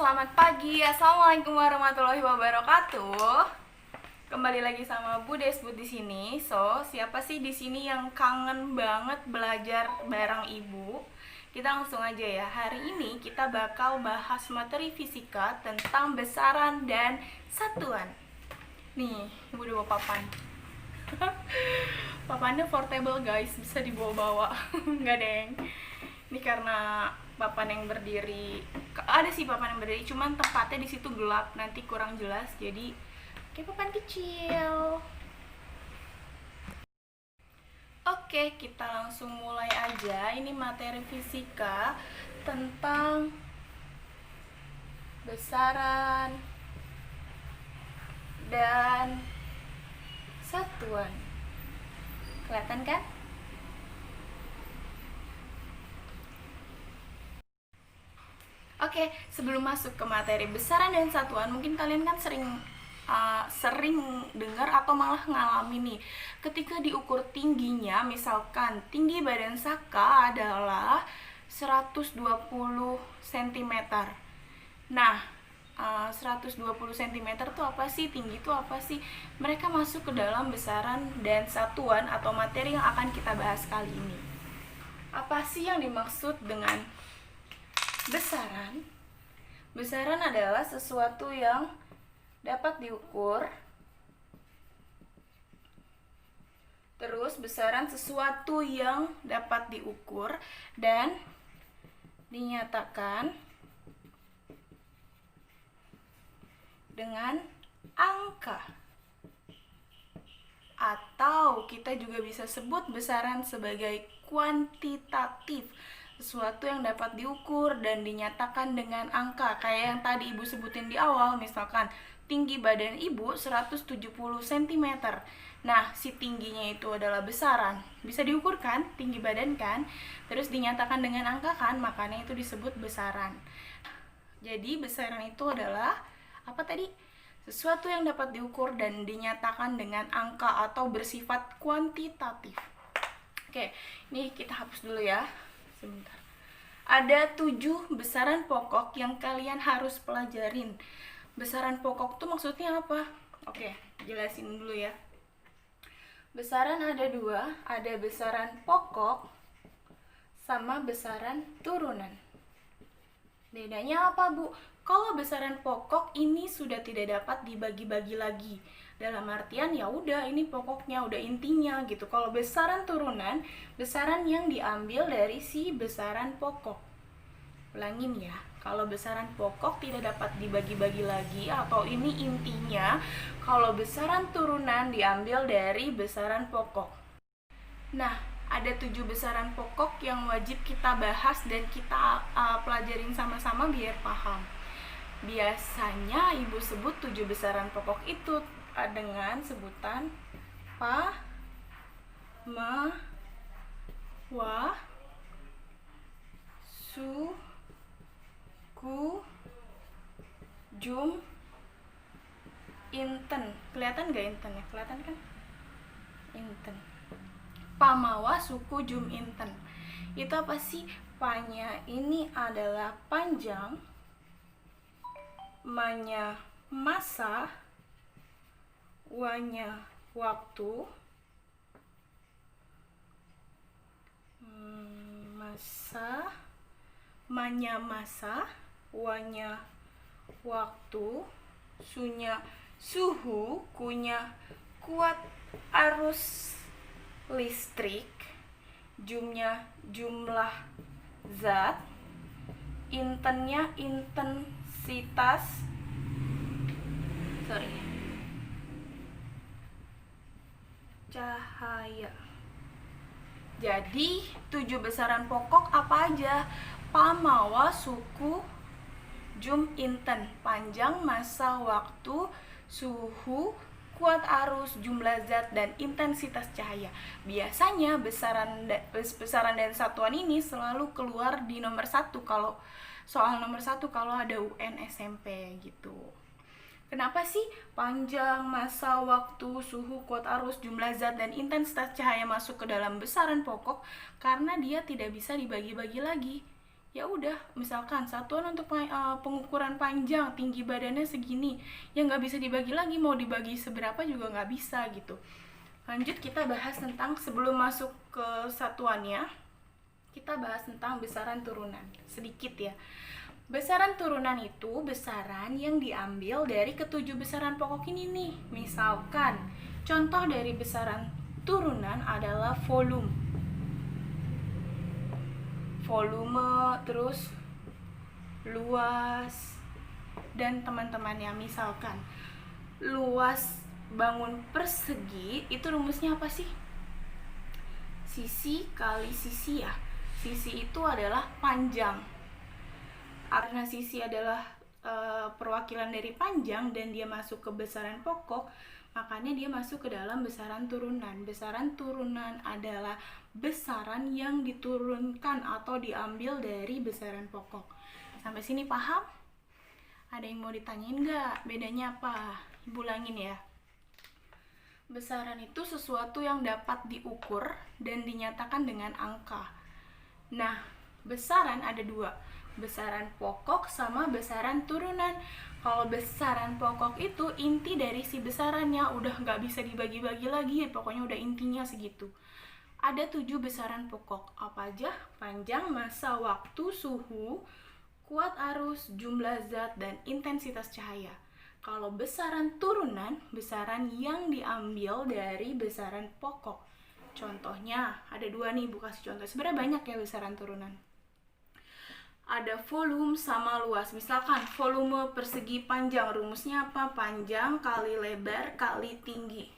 selamat pagi. Assalamualaikum warahmatullahi wabarakatuh. Kembali lagi sama Bu Desbud di sini. So, siapa sih di sini yang kangen banget belajar bareng Ibu? Kita langsung aja ya. Hari ini kita bakal bahas materi fisika tentang besaran dan satuan. Nih, Ibu udah bawa papan. Papannya portable guys, bisa dibawa-bawa. Enggak deng. Ini karena papan yang berdiri, ada sih papan yang berdiri, cuman tempatnya di situ gelap, nanti kurang jelas, jadi kayak papan kecil. Oke, kita langsung mulai aja. Ini materi fisika tentang besaran dan satuan. Kelihatan kan? Oke, sebelum masuk ke materi besaran dan satuan, mungkin kalian kan sering dengar atau malah ngalamin nih, ketika diukur tingginya, misalkan tinggi badan Saka adalah 120 cm. Nah, 120 cm itu apa sih? Tinggi itu apa sih? Mereka masuk ke dalam besaran dan satuan atau materi yang akan kita bahas kali ini. Apa sih yang dimaksud dengan besaran? Besaran adalah sesuatu yang dapat diukur. Terus besaran sesuatu yang dapat diukur dan dinyatakan dengan angka. Atau kita juga bisa sebut besaran sebagai kuantitatif, sesuatu yang dapat diukur dan dinyatakan dengan angka. Kayak yang tadi Ibu sebutin di awal, misalkan tinggi badan Ibu 170 cm. Nah, si tingginya itu adalah besaran. Bisa diukur kan, tinggi badan kan? Terus dinyatakan dengan angka kan, makanya itu disebut besaran. Jadi besaran itu adalah apa tadi? Sesuatu yang dapat diukur dan dinyatakan dengan angka atau bersifat kuantitatif. Oke, ini kita hapus dulu ya. Sebentar. Ada 7 besaran pokok yang kalian harus pelajarin. Besaran pokok itu maksudnya apa? Oke, jelasin dulu ya. Besaran ada 2, ada besaran pokok sama besaran turunan. Bedanya apa, Bu? Kalau besaran pokok ini sudah tidak dapat dibagi-bagi lagi. Dalam artian ya udah ini pokoknya, udah intinya gitu. Kalau besaran turunan, besaran yang diambil dari si besaran pokok. Ulangin ya. Kalau besaran pokok tidak dapat dibagi-bagi lagi atau ini intinya. Kalau besaran turunan diambil dari besaran pokok. Nah, ada 7 besaran pokok yang wajib kita bahas dan kita pelajarin sama-sama biar paham. Biasanya Ibu sebut 7 besaran pokok itu dengan sebutan Pa, Ma, Wa, Su, Ku, Jum, Inten. Kelihatan gak Inten ya? Kelihatan kan? Inten. Pamawa, Suku, Jum, Inten. Itu apa sih? Panya ini adalah panjang, manya masa, wanya waktu, manya masa, wanya waktu, sunya suhu, kunya kuat arus listrik, jumnya jumlah zat, intennya intensitas cahaya. Jadi 7 besaran pokok apa aja? Pamawa, suku, jum, inten. Panjang, masa, waktu, suhu, kuat arus, jumlah zat, dan intensitas cahaya. Biasanya besaran dan satuan ini selalu keluar di nomor 1 kalau soal nomor 1 kalau ada UN SMP gitu. Kenapa sih panjang, masa, waktu, suhu, kuat arus, jumlah zat, dan intensitas cahaya masuk ke dalam besaran pokok? Karena dia tidak bisa dibagi-bagi lagi. Ya udah, misalkan satuan untuk pengukuran panjang, tinggi badannya segini, ya nggak bisa dibagi lagi, mau dibagi seberapa juga nggak bisa gitu. Lanjut, kita bahas tentang, sebelum masuk ke satuannya, kita bahas tentang besaran turunan sedikit ya. Besaran turunan itu besaran yang diambil dari ketujuh besaran pokok ini nih. Misalkan contoh dari besaran turunan adalah volume, terus luas, dan teman-temannya. Misalkan luas bangun persegi itu rumusnya apa sih? Sisi kali sisi ya. Sisi itu adalah panjang. Karena sisi adalah perwakilan dari panjang dan dia masuk ke besaran pokok, makanya dia masuk ke dalam besaran turunan. Besaran turunan adalah besaran yang diturunkan atau diambil dari besaran pokok. Sampai sini paham? Ada yang mau ditanyain nggak? Bedanya apa? Ibu ulangin ya. Besaran itu sesuatu yang dapat diukur dan dinyatakan dengan angka. Nah, besaran ada dua, besaran pokok sama besaran turunan. Kalau besaran pokok itu inti dari si besarannya, udah nggak bisa dibagi-bagi lagi, pokoknya udah intinya segitu. Ada 7 besaran pokok, apa aja? Panjang, massa, waktu, suhu, kuat arus, jumlah zat, dan intensitas cahaya. Kalau besaran turunan, besaran yang diambil dari besaran pokok. Contohnya, ada dua nih, Bu kasih contoh. Sebenarnya banyak ya besaran turunan. Ada volume sama luas. Misalkan volume persegi panjang, rumusnya apa? Panjang kali lebar kali tinggi.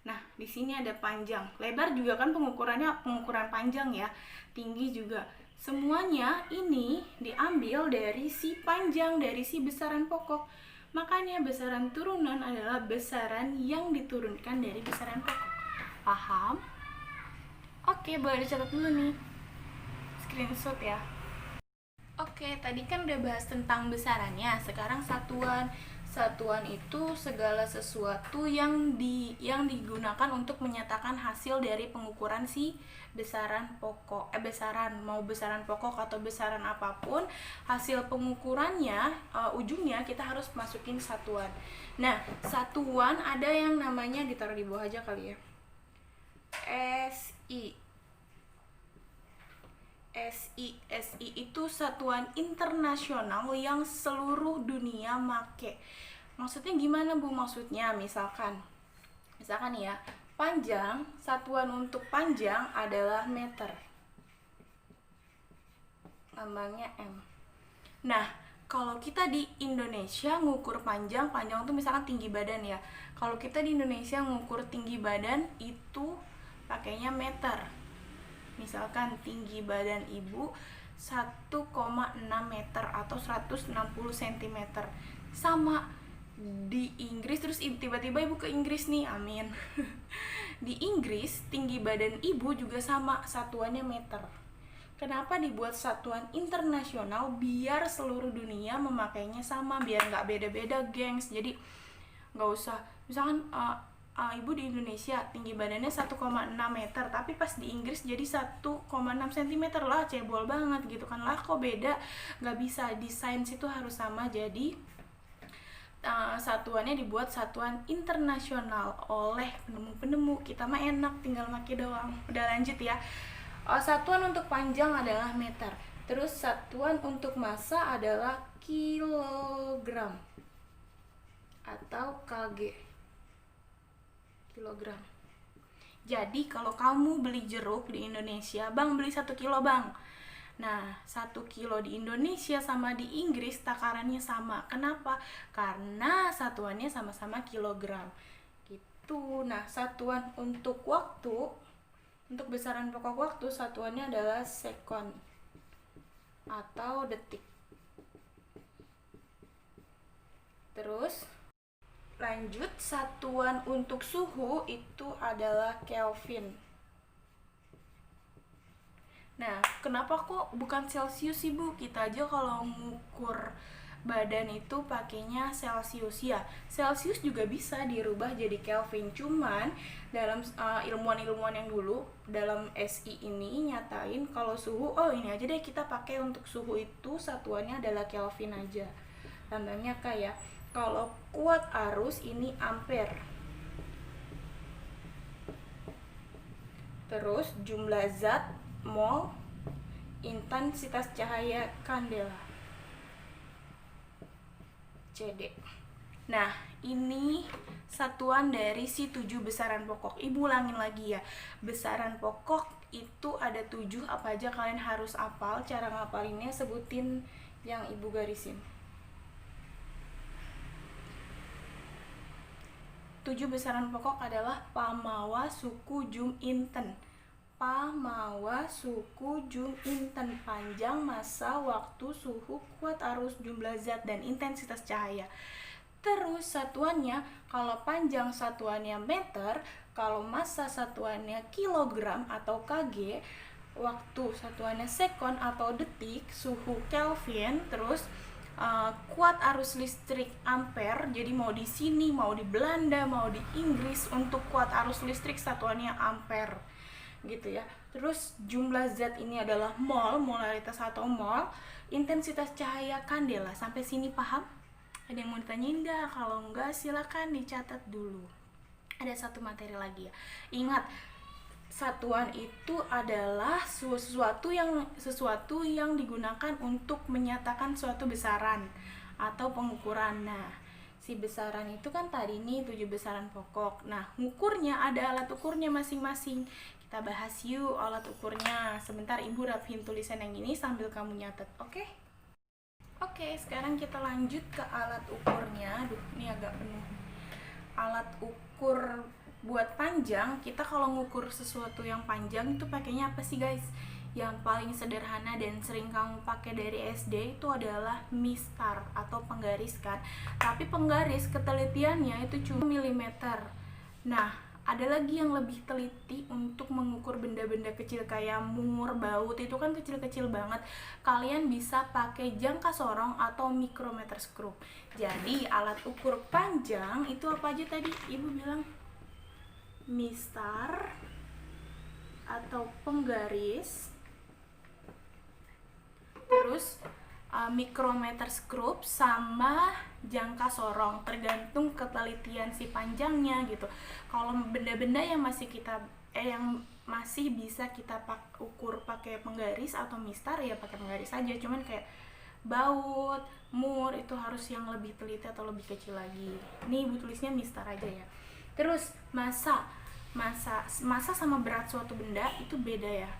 Nah, di sini ada panjang. Lebar juga kan pengukurannya pengukuran panjang ya. Tinggi juga. Semuanya ini diambil dari si panjang, dari si besaran pokok. Makanya besaran turunan adalah besaran yang diturunkan dari besaran pokok. Paham? Oke, boleh dicatat dulu nih. Screenshot ya. Oke, tadi kan udah bahas tentang besarannya. Sekarang satuan. Satuan itu segala sesuatu yang digunakan untuk menyatakan hasil dari pengukuran si besaran pokok. Mau besaran pokok atau besaran apapun, hasil pengukurannya ujungnya kita harus masukin satuan. Nah, satuan ada yang namanya, ditaruh di bawah aja kali ya. SI itu satuan internasional yang seluruh dunia make. Maksudnya gimana Bu? Maksudnya misalkan ya, panjang, satuan untuk panjang adalah meter. Lambangnya M. Nah, kalau kita di Indonesia ngukur panjang itu misalkan tinggi badan ya. Kalau kita di Indonesia ngukur tinggi badan itu pakainya meter. Misalkan tinggi badan ibu 1,6 meter atau 160 cm. Sama di Inggris, terus tiba-tiba ibu ke Inggris nih, amin. Di Inggris tinggi badan ibu juga sama, satuannya meter. Kenapa dibuat satuan internasional? Biar seluruh dunia memakainya sama, biar nggak beda-beda gengs. Jadi nggak usah, misalkan ibu di Indonesia tinggi badannya 1,6 meter, tapi pas di Inggris jadi 1,6 cm lah, cebol banget gitu kan. Lah kok beda? Nggak bisa, desain situ harus sama. Jadi satuannya dibuat satuan internasional oleh penemu-penemu. Kita mah enak, tinggal make doang. Udah, lanjut ya. Satuan untuk panjang adalah meter. Terus satuan untuk massa adalah kilogram atau kg. Kilogram. Jadi kalau kamu beli jeruk di Indonesia, bang beli 1 kilo bang. Nah, 1 kilo di Indonesia sama di Inggris takarannya sama. Kenapa? Karena satuannya sama-sama kilogram. Gitu. Nah, satuan untuk waktu, untuk besaran pokok waktu, satuannya adalah sekon atau detik. Terus lanjut, satuan untuk suhu itu adalah Kelvin. Nah, kenapa kok bukan Celsius sih Bu? Kita aja kalau ngukur badan itu pakainya Celsius ya. Celsius juga bisa dirubah jadi Kelvin, cuman dalam ilmuwan-ilmuwan yang dulu dalam SI ini nyatain kalau suhu, oh ini aja deh kita pakai untuk suhu itu satuannya adalah Kelvin aja. Contohnya kayak kalau kuat arus ini ampere. Terus jumlah zat mol, intensitas cahaya kandela, CD. Nah, ini satuan dari si 7 besaran pokok. Ibu ulangin lagi ya. Besaran pokok itu ada 7, apa aja kalian harus hafal. Cara ngapalinnya sebutin yang ibu garisin. 7 besaran pokok adalah pamawa, suku, jum, inten. Pamawa, suku, jum, inten. Panjang, massa, waktu, suhu, kuat arus, jumlah zat, dan intensitas cahaya. Terus satuannya, kalau panjang satuannya meter, kalau massa satuannya kilogram atau kg, waktu satuannya sekon atau detik, suhu Kelvin, terus kuat arus listrik ampere. Jadi mau di sini, mau di Belanda, mau di Inggris, untuk kuat arus listrik satuannya ampere gitu ya. Terus jumlah zat ini adalah mol, molaritas atau mol. Intensitas cahaya kandela. Sampai sini paham? Ada yang mau ditanyain nggak? Kalau enggak silakan dicatat dulu. Ada satu materi lagi ya. Ingat, satuan itu adalah sesuatu yang digunakan untuk menyatakan suatu besaran atau pengukuran. Nah, si besaran itu kan tadi nih 7 besaran pokok. Nah, ngukurnya ada alat ukurnya masing-masing. Kita bahas yuk alat ukurnya. Sebentar ibu rapihin tulisan yang ini sambil kamu nyatet, oke? Oke, sekarang kita lanjut ke alat ukurnya. Aduh, ini agak penuh. Alat ukur buat panjang, kita kalau ngukur sesuatu yang panjang itu pakainya apa sih guys? Yang paling sederhana dan sering kamu pakai dari SD itu adalah mistar atau penggaris kan. Tapi penggaris ketelitiannya itu cuma milimeter. Nah, ada lagi yang lebih teliti untuk mengukur benda-benda kecil kayak mur, baut, itu kan kecil-kecil banget. Kalian bisa pakai jangka sorong atau mikrometer skrup. Jadi alat ukur panjang itu apa aja tadi ibu bilang? Mistar atau penggaris, terus mikrometer skrup sama jangka sorong, tergantung ketelitian si panjangnya gitu. Kalau benda-benda yang masih bisa kita ukur pakai penggaris atau mistar ya pakai penggaris aja. Cuman kayak baut, mur itu harus yang lebih teliti atau lebih kecil lagi. Ini ibu tulisnya mistar aja ya. Terus massa sama berat suatu benda itu beda ya.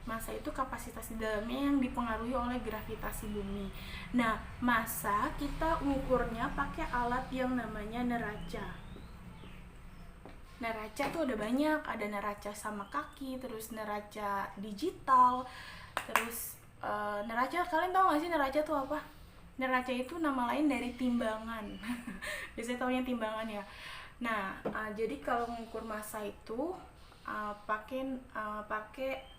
Massa itu kapasitas di dalamnya yang dipengaruhi oleh gravitasi bumi. Nah, massa kita ngukurnya pakai alat yang namanya neraca. Neraca tuh ada banyak, ada neraca sama kaki, terus neraca digital, terus neraca, kalian tahu nggak sih neraca tuh apa? Neraca itu nama lain dari timbangan. Biasanya taunya timbangan ya. Nah, jadi kalau mengukur massa itu pakai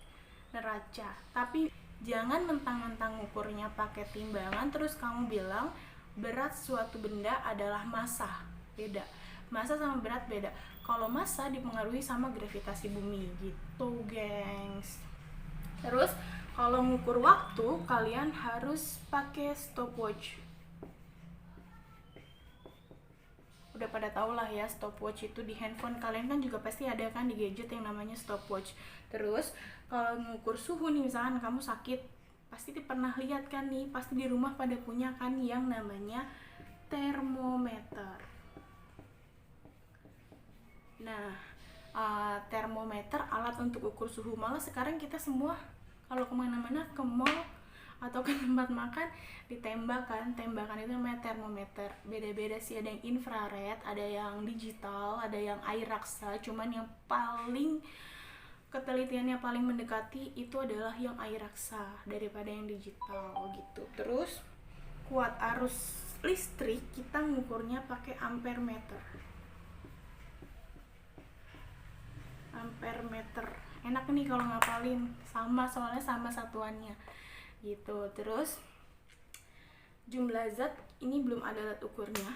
neraca. Tapi jangan mentang-mentang ukurnya pakai timbangan terus kamu bilang berat suatu benda adalah massa. Beda. Massa sama berat beda. Kalau massa dipengaruhi sama gravitasi bumi gitu, gengs. Terus kalau mengukur waktu kalian harus pakai stopwatch. Udah pada tau lah ya stopwatch itu di handphone kalian kan juga pasti ada kan di gadget yang namanya stopwatch. Terus kalau mengukur suhu nih, misalkan kamu sakit, pasti pernah lihat kan nih, pasti di rumah pada punya kan yang namanya termometer. Nah, termometer alat untuk ukur suhu. Malah sekarang kita semua kalau kemana-mana, ke mall atau ke tempat makan, tembakan itu namanya termometer. Beda-beda sih, ada yang infrared, ada yang digital, ada yang air raksa. Cuman yang paling ketelitiannya paling mendekati itu adalah yang air raksa daripada yang digital gitu. Terus kuat arus listrik kita ngukurnya pakai ampere meter. Ampere meter enak nih kalau ngapalin, soalnya sama satuannya gitu. Terus Jumlah zat ini belum ada alat ukurnya.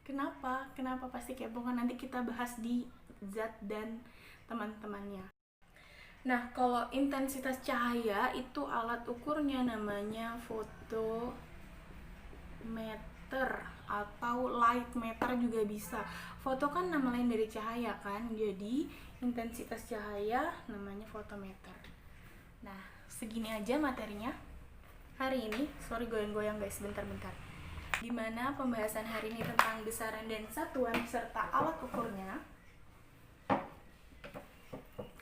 Kenapa? Kenapa pasti kepo kan? Nanti kita bahas di zat dan teman-temannya. Nah, kalau intensitas cahaya itu alat ukurnya namanya fotometer atau light meter juga bisa. Foto kan nama lain dari cahaya kan, jadi intensitas cahaya namanya fotometer. Nah, segini aja materinya hari ini. Sorry goyang-goyang guys, bentar-bentar. Dimana pembahasan hari ini tentang besaran dan satuan serta alat ukurnya.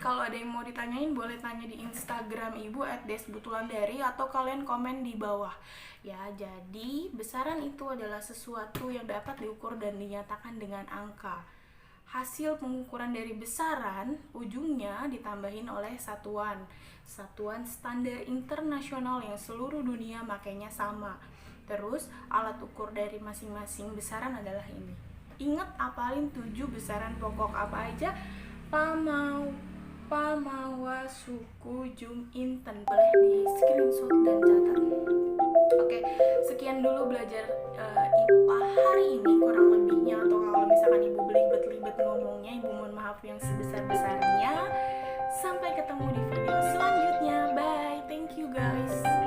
Kalau ada yang mau ditanyain boleh tanya di Instagram Ibu @desbutulandari atau kalian komen di bawah. Ya, jadi besaran itu adalah sesuatu yang dapat diukur dan dinyatakan dengan angka. Hasil pengukuran dari besaran ujungnya ditambahin oleh satuan standar internasional yang seluruh dunia makanya sama. Terus alat ukur dari masing-masing besaran adalah ini. Ingat apalin 7 besaran pokok apa aja? Pamawa, suku, jum, inten. Boleh di screenshot dan catat. Oke, sekian dulu belajar IPA hari ini kurang lebihnya, atau kalau misalkan Ibu belibet-libet ngomongnya, Ibu mohon maaf yang sebesar-besarnya. Sampai ketemu di video selanjutnya. Bye. Thank you guys.